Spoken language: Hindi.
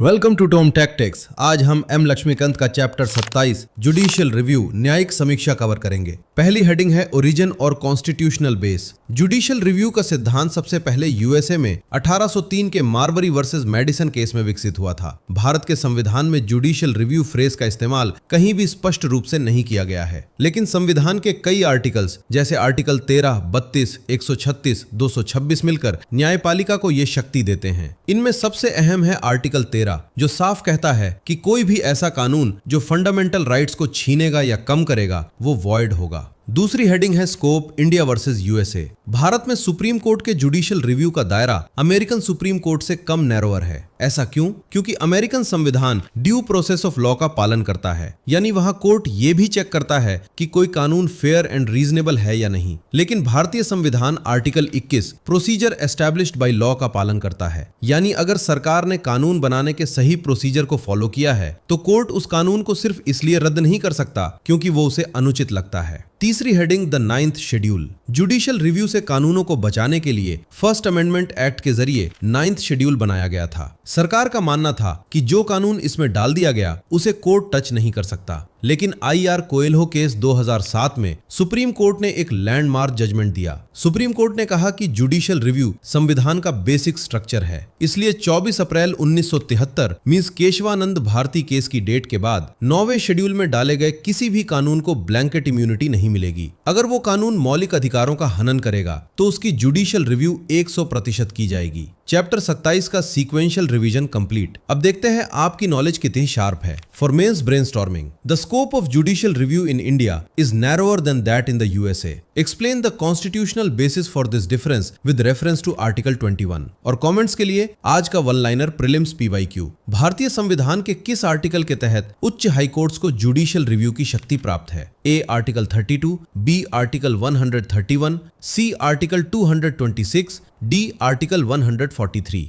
Welcome to Tom tactics. आज हम एम लक्ष्मीकांत का चैप्टर 27 जुडिशियल रिव्यू न्यायिक समीक्षा कवर करेंगे। पहली हेडिंग है ओरिजिन और कॉन्स्टिट्यूशनल बेस। जुडिशियल रिव्यू का सिद्धांत सबसे पहले यूएसए में 1803 के मार्बरी वर्सेस मेडिसन केस में विकसित हुआ था। भारत के संविधान में जुडिशियल रिव्यू फ्रेज का इस्तेमाल कहीं भी स्पष्ट रूप से नहीं किया गया है, लेकिन संविधान के कई आर्टिकल्स जैसे आर्टिकल 13, 32, 136, 226 मिलकर न्यायपालिका को ये शक्ति देते हैं। इनमें सबसे अहम है आर्टिकल 13, जो साफ कहता है कि कोई भी ऐसा कानून जो फंडामेंटल राइट्स को छीनेगा या कम करेगा वो वॉइड होगा। दूसरी हेडिंग है scope, India versus USA. Bharat में सुप्रीम कोर्ट के जुडिशियल रिव्यू का दायरा अमेरिकन सुप्रीम कोर्ट से कम नैरोअर है। ऐसा क्यों? क्योंकि अमेरिकन संविधान ड्यू प्रोसेस ऑफ लॉ का पालन करता है, यानी वहां कोर्ट ये भी चेक करता है कि कोई कानून फेयर एंड रीजनेबल है या नहीं। लेकिन भारतीय संविधान article 21 procedure established by law का पालन करता है, यानी अगर सरकार ने कानून बनाने के सही प्रोसीजर को फॉलो किया है तो कोर्ट उस कानून को सिर्फ इसलिए रद्द नहीं कर सकता क्योंकि वो उसे अनुचित लगता है। तीसरी heading the 9th schedule. Judicial review से कानूनों को बचाने के लिए फर्स्ट अमेंडमेंट एक्ट के जरिए 9th शेड्यूल बनाया गया था। सरकार का मानना था कि जो कानून इसमें डाल दिया गया उसे कोर्ट टच नहीं कर सकता, लेकिन आईआर कोएल्हो केस 2007 में सुप्रीम कोर्ट ने एक लैंडमार्क जजमेंट दिया। सुप्रीम कोर्ट ने कहा कि जुडिशियल रिव्यू संविधान का बेसिक स्ट्रक्चर है, इसलिए 24 अप्रैल 1973 मींस केशवानंद भारती केस की डेट के बाद 9वें शेड्यूल में डाले गए किसी भी कानून को ब्लैंकेट इम्यूनिटी नहीं मिलेगी। अगर वो कानून मौलिक अधिकारों का हनन करेगा तो उसकी जुडिशियल रिव्यू 100% की जाएगी। चैप्टर 27 का सीक्वेंशियल रिवीजन कंप्लीट। अब देखते हैं आपकी नॉलेज कितनी शार्प है। For mains brainstorming, the scope of judicial review in India is narrower than that in the USA. Explain the constitutional basis for this difference with reference to article 21। और कमेंट्स के लिए आज का वन लाइनर प्रीलिम्स पीवाईक्यू। भारतीय संविधान के किस आर्टिकल के तहत उच्च हाई कोर्ट्स को जुडिशियल रिव्यू की शक्ति प्राप्त है? A article 32, B article 131, C article 226, D article 143।